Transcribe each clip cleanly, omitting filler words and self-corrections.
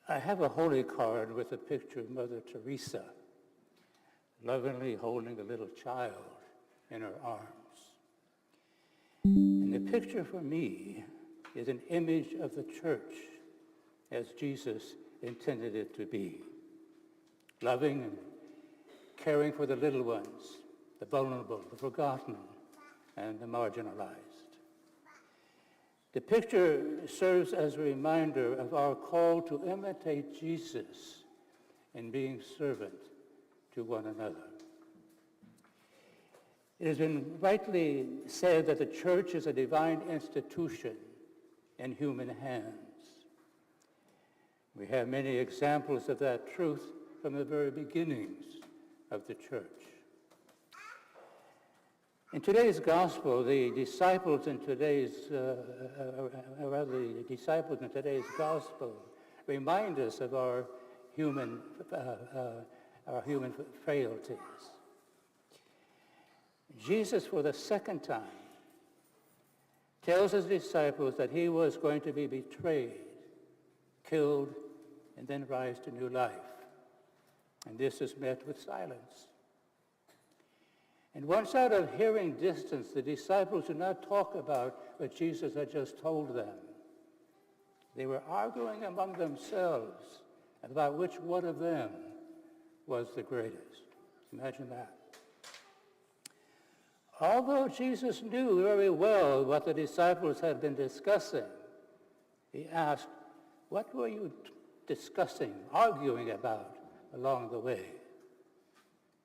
I have a holy card with a picture of Mother Teresa lovingly holding a little child in her arms. And the picture for me is an image of the church as Jesus intended it to be. Loving and caring for the little ones, the vulnerable, the forgotten, and the marginalized. The picture serves as a reminder of our call to imitate Jesus in being servant to one another. It has been rightly said that the church is a divine institution in human hands. We have many examples of that truth from the very beginnings of the church. In today's gospel, the disciples in today's gospel remind us of our human frailties. Jesus, for the second time, tells his disciples that he was going to be betrayed, killed, and then rise to new life. And this is met with silence. And once out of hearing distance, the disciples do not talk about what Jesus had just told them. They were arguing among themselves about which one of them was the greatest. Imagine that. Although Jesus knew very well what the disciples had been discussing, he asked, "What were you discussing, arguing about along the way?"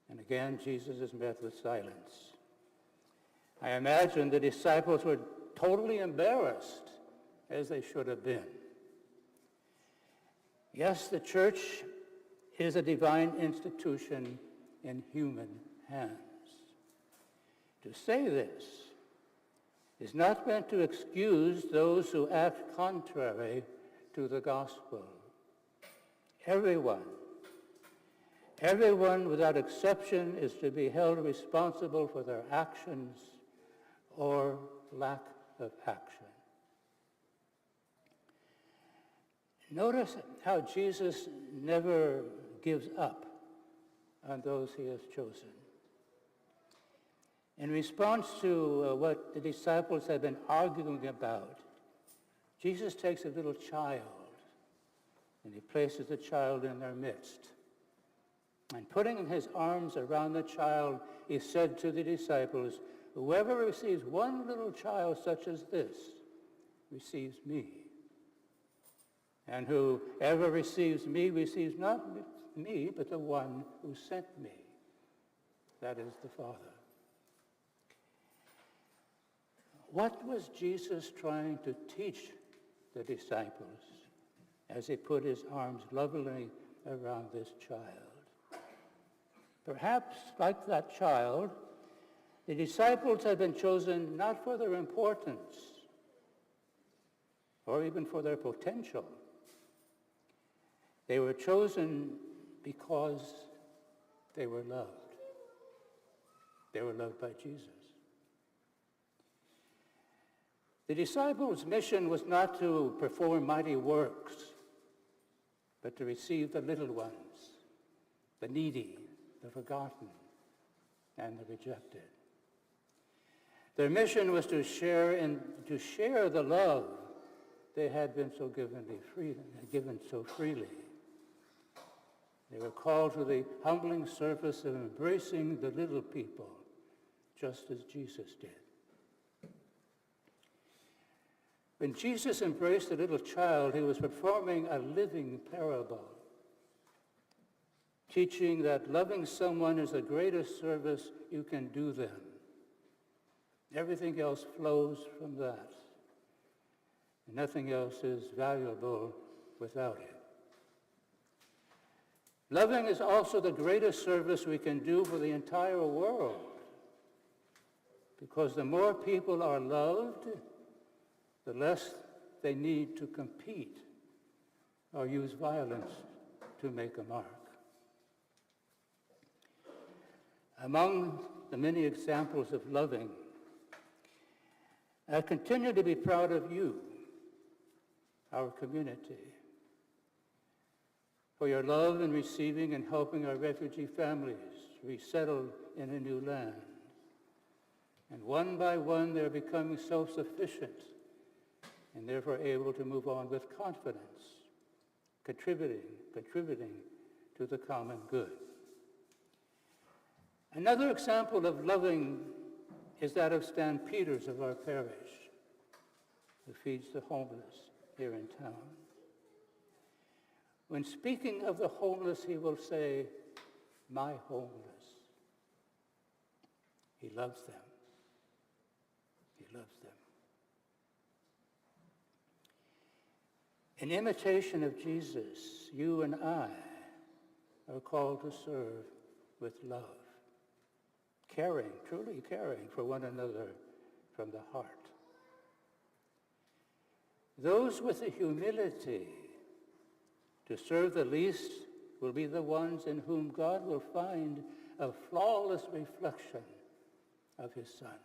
And again, Jesus is met with silence. I imagine the disciples were totally embarrassed, as they should have been. Yes, the church is a divine institution in human hands. To say this is not meant to excuse those who act contrary to the gospel. Everyone without exception is to be held responsible for their actions or lack of action. Notice how Jesus never gives up on those he has chosen. In response to what the disciples had been arguing about, Jesus takes a little child and he places the child in their midst. And putting his arms around the child, he said to the disciples, "Whoever receives one little child such as this receives me. And whoever receives me receives not me, but the one who sent me." That is the Father. What was Jesus trying to teach the disciples as he put his arms lovingly around this child? Perhaps, like that child, the disciples had been chosen not for their importance or even for their potential. They were chosen because they were loved. They were loved by Jesus. The disciples' mission was not to perform mighty works, but to receive the little ones, the needy, the forgotten, and the rejected. Their mission was to share the love they had been given so freely. They were called to the humbling service of embracing the little people, just as Jesus did. When Jesus embraced the little child, he was performing a living parable, teaching that loving someone is the greatest service you can do them. Everything else flows from that. And nothing else is valuable without it. Loving is also the greatest service we can do for the entire world. Because the more people are loved, the less they need to compete or use violence to make a mark. Among the many examples of loving, I continue to be proud of you, our community. for your love in receiving and helping our refugee families resettle in a new land. And one by one, they're becoming self-sufficient and therefore able to move on with confidence, contributing to the common good. Another example of loving is that of Stan Peters of our parish, who feeds the homeless here in town. When speaking of the homeless, he will say, "My homeless." He loves them. He loves them. In imitation of Jesus, you and I are called to serve with love, caring, truly caring for one another from the heart. Those with the humility to serve the least will be the ones in whom God will find a flawless reflection of his Son.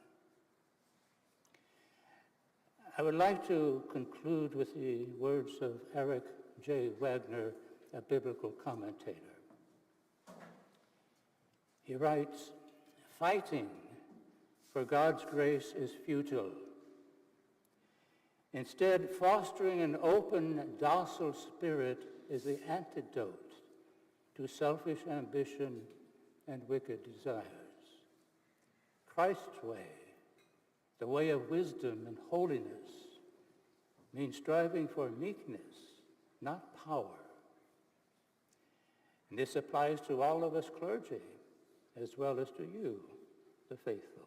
I would like to conclude with the words of Eric J. Wagner, a biblical commentator. He writes, "Fighting for God's grace is futile. Instead, fostering an open, docile spirit is the antidote to selfish ambition and wicked desires. Christ's way, the way of wisdom and holiness, means striving for meekness, not power. And this applies to all of us clergy, as well as to you, the faithful.